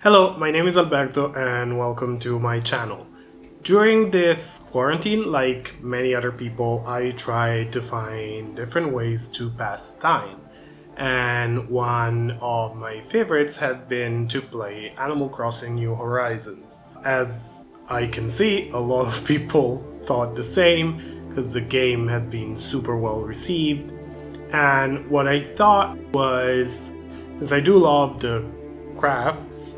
Hello, my name is Alberto and welcome to my channel. During this quarantine, like many other people, I tried to find different ways to pass time. And one of my favorites has been to play Animal Crossing New Horizons. As I can see, a lot of people thought the same because the game has been super well received. And what I thought was, since I do love the crafts,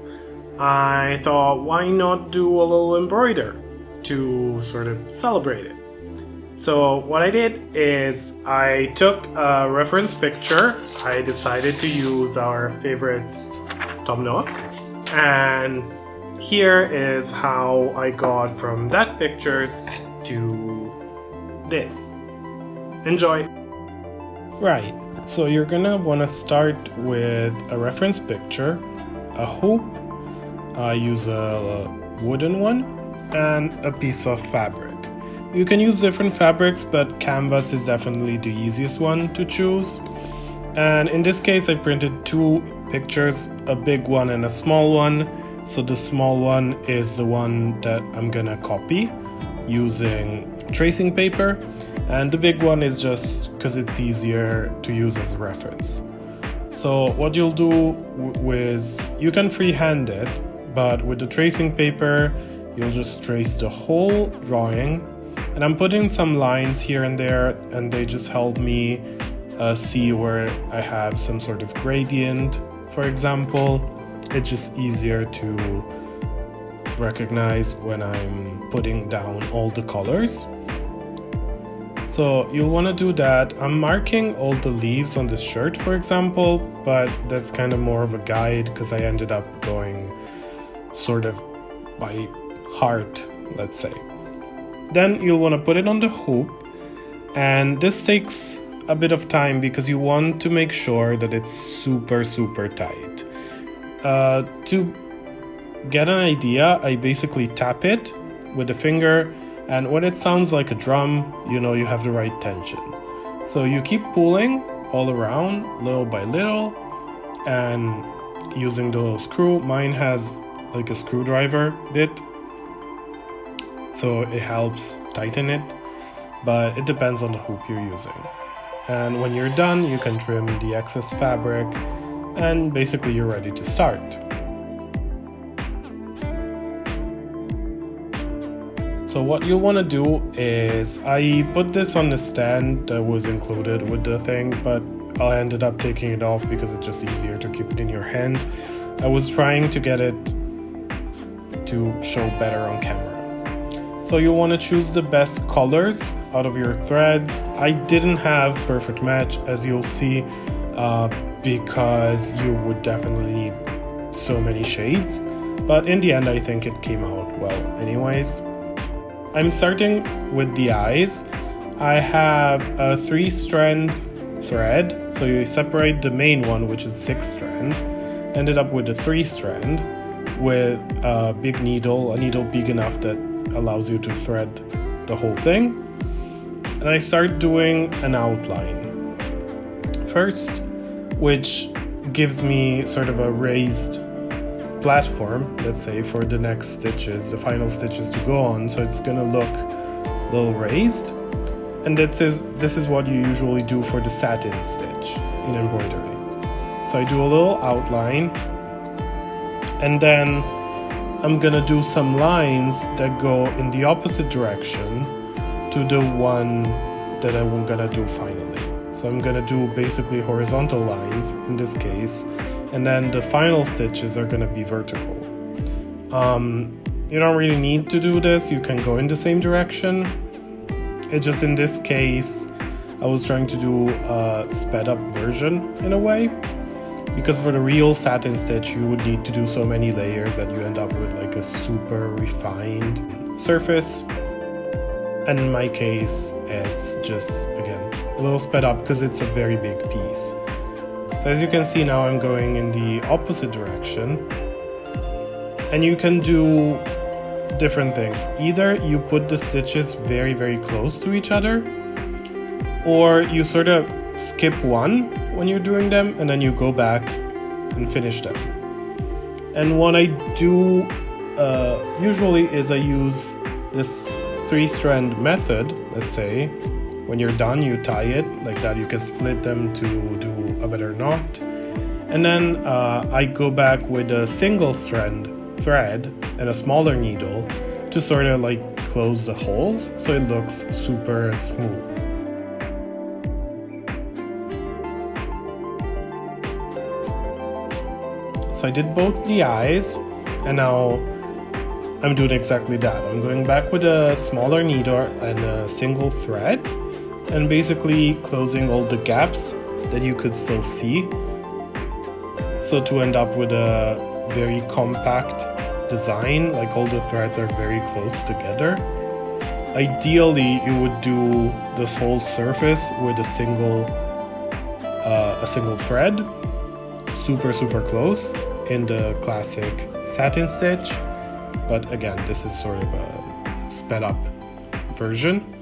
I thought, why not do a little embroider to sort of celebrate it? So what I did is I took a reference picture. I decided to use our favorite Tom Nook, and here is how I got from that pictures to this. Enjoy! Right, so you're gonna want to start with a reference picture, a hoop. I use a wooden one, and a piece of fabric. You can use different fabrics, but canvas is definitely the easiest one to choose. And in this case I printed two pictures, a big one and a small one. So the small one is the one that I'm gonna copy using tracing paper, and the big one is just because it's easier to use as a reference. So what you'll do is you can freehand it, but with the tracing paper, you'll just trace the whole drawing. And I'm putting some lines here and there, and they just help me see where I have some sort of gradient, for example. It's just easier to recognize when I'm putting down all the colors. So you'll want to do that. I'm marking all the leaves on this shirt, for example, but that's kind of more of a guide because I ended up going sort of by heart, let's say. Then you'll want to put it on the hoop, and this takes a bit of time because you want to make sure that it's super tight. To get an idea, I basically tap it with the finger, and when it sounds like a drum, you know you have the right tension. So you keep pulling all around little by little and using the little screw. Mine has like a screwdriver bit, so it helps tighten it, but it depends on the hoop you're using. And when you're done, you can trim the excess fabric, and basically you're ready to start. So what you'll want to do is, I put this on the stand that was included with the thing, but I ended up taking it off because it's just easier to keep it in your hand. I was trying to get it to show better on camera. So you want to choose the best colors out of your threads. I didn't have perfect match, as you'll see, because you would definitely need so many shades, but in the end I think it came out well anyways. I'm starting with the eyes. I have a 3-strand thread, so you separate the main one, which is 6-strand, ended up with a 3-strand with a big needle, a needle big enough that allows you to thread the whole thing. And I start doing an outline first, which gives me sort of a raised platform, let's say, for the next stitches, the final stitches to go on, so it's gonna look a little raised. And this is what you usually do for the satin stitch in embroidery. So I do a little outline, and then I'm gonna do some lines that go in the opposite direction to the one that I'm gonna do finally. So I'm gonna do basically horizontal lines in this case, and then the final stitches are gonna be vertical. You don't really need to do this, you can go in the same direction. It's just in this case, I was trying to do a sped up version in a way, because for the real satin stitch you would need to do so many layers that you end up with like a super refined surface. And in my case, it's just, again, a little sped up because it's a very big piece. So as you can see now, I'm going in the opposite direction. And you can do different things. Either you put the stitches very close to each other, or you sort of skip one when you're doing them and then you go back and finish them. And what I do usually is I use this 3-strand method. Let's say when you're done, you tie it like that. You can split them to do a better knot. And then I go back with a single strand thread and a smaller needle to sort of like close the holes so it looks super smooth. So I did both the eyes, and now I'm doing exactly that. I'm going back with a smaller needle and a single thread and basically closing all the gaps that you could still see, so to end up with a very compact design, like all the threads are very close together. Ideally, you would do this whole surface with a single thread, super close in the classic satin stitch, but again, this is sort of a sped up version.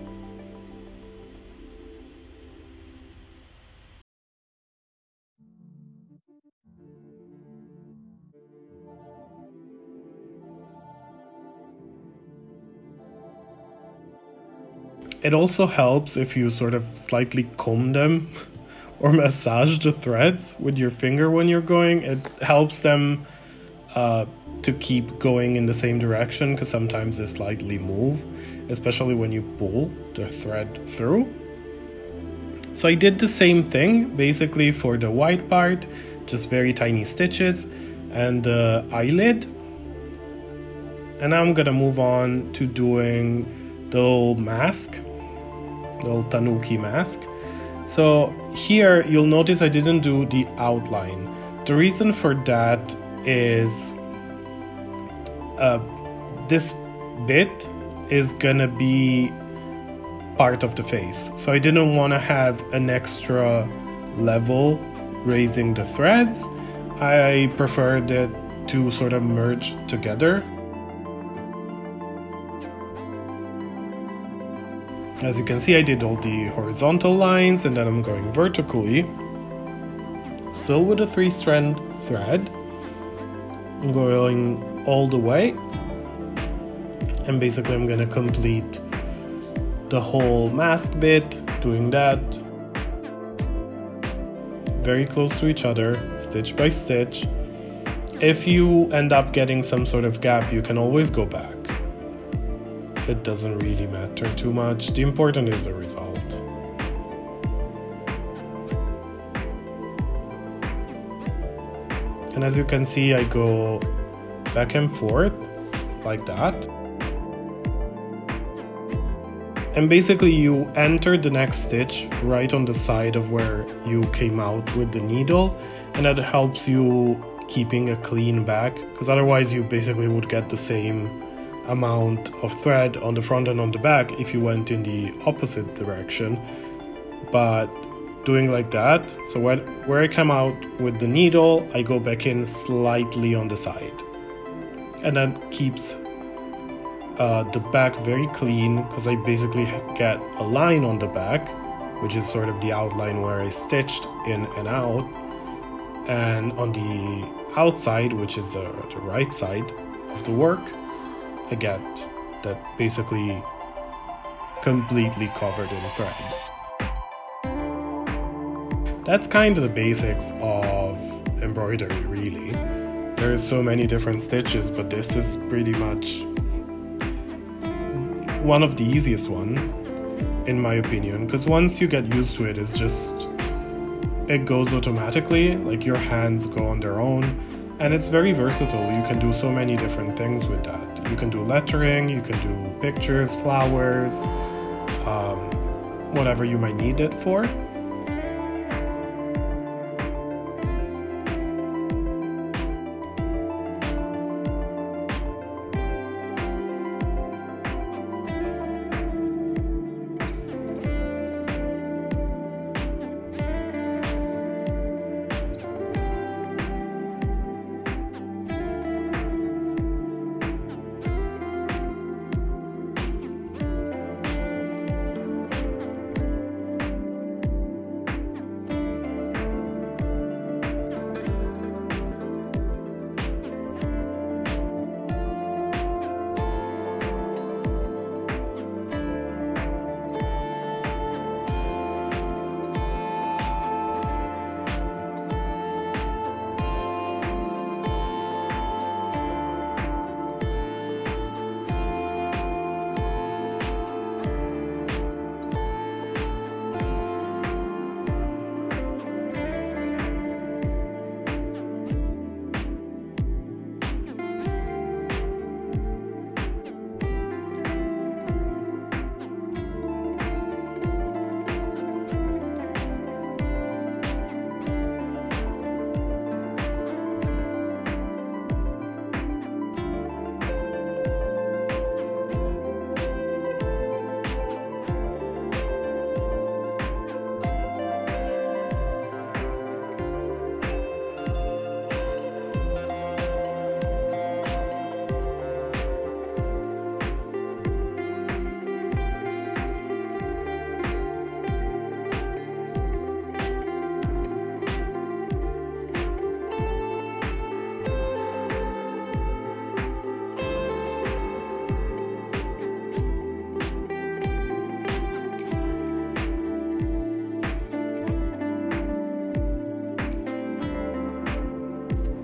It also helps if you sort of slightly comb them or massage the threads with your finger when you're going. It helps them to keep going in the same direction, because sometimes they slightly move, especially when you pull the thread through. So I did the same thing basically for the white part, just very tiny stitches and the eyelid. And now I'm gonna move on to doing the little mask, the little Tanuki mask. So here you'll notice I didn't do the outline. The reason for that is this bit is gonna be part of the face. So I didn't want to have an extra level raising the threads. I preferred it to sort of merge together. As you can see, I did all the horizontal lines, and then I'm going vertically, still with a 3-strand thread. I'm going all the way, and basically I'm gonna complete the whole mask bit, doing that very close to each other, stitch by stitch. If you end up getting some sort of gap, you can always go back. It doesn't really matter too much. The important is the result. And as you can see, I go back and forth like that. And basically you enter the next stitch right on the side of where you came out with the needle, and that helps you keeping a clean back, because otherwise you basically would get the same amount of thread on the front and on the back if you went in the opposite direction. But doing like that, so where I come out with the needle, I go back in slightly on the side, and that keeps the back very clean, because I basically get a line on the back, which is sort of the outline where I stitched in and out, and on the outside, which is the right side of the work, I get that basically completely covered in thread. That's kind of the basics of embroidery, really. There is so many different stitches, but this is pretty much one of the easiest ones, in my opinion, because once you get used to it, it goes automatically, like your hands go on their own, and it's very versatile. You can do so many different things with that. You can do lettering, you can do pictures, flowers, whatever you might need it for.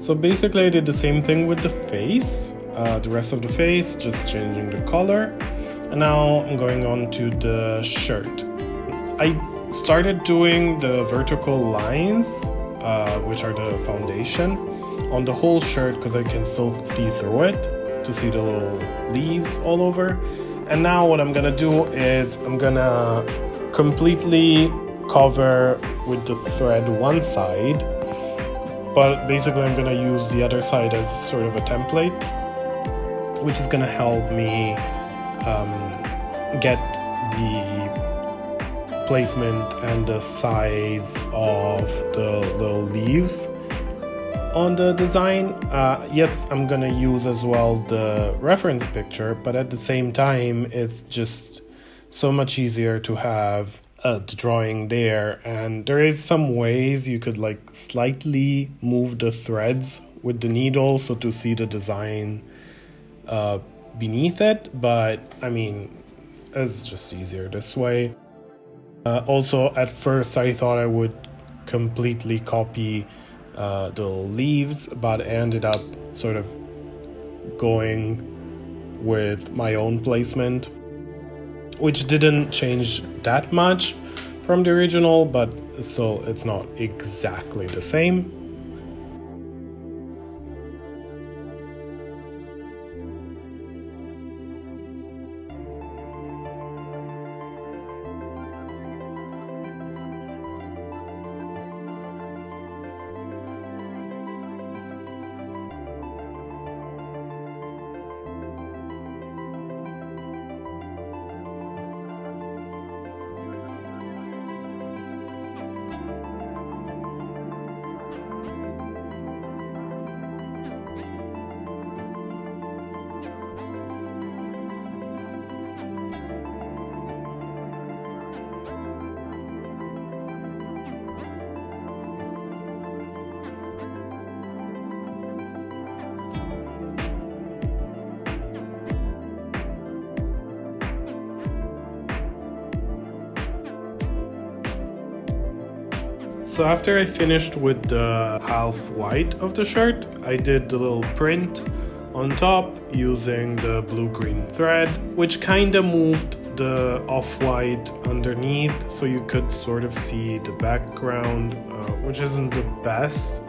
So basically I did the same thing with the face, the rest of the face, just changing the color. And now I'm going on to the shirt. I started doing the vertical lines, which are the foundation, on the whole shirt because I can still see through it to see the little leaves all over. And now what I'm gonna do is I'm gonna completely cover with the thread one side, but basically I'm gonna use the other side as sort of a template, which is gonna help me get the placement and the size of the little leaves on the design. Yes, I'm gonna use as well the reference picture, but at the same time it's just so much easier to have the drawing there. And there is some ways you could like slightly move the threads with the needle so to see the design beneath it, but I mean it's just easier this way. Also at first I thought I would completely copy the leaves, but I ended up sort of going with my own placement, which didn't change that much from the original, but still it's not exactly the same. So after I finished with the half white of the shirt, I did the little print on top using the blue-green thread, which kind of moved the off-white underneath so you could sort of see the background, which isn't the best,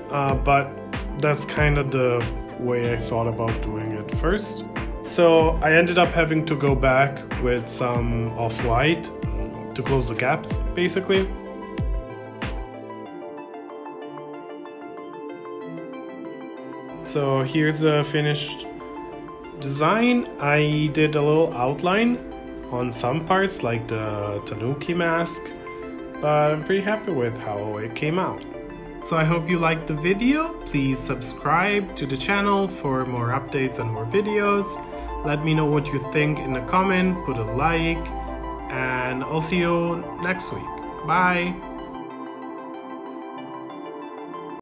but that's kind of the way I thought about doing it first. So I ended up having to go back with some off-white to close the gaps, basically. So here's the finished design. I did a little outline on some parts like the Tanuki Mask, but I'm pretty happy with how it came out. So I hope you liked the video. Please subscribe to the channel for more updates and more videos. Let me know what you think in a comment, put a like, and I'll see you next week. Bye!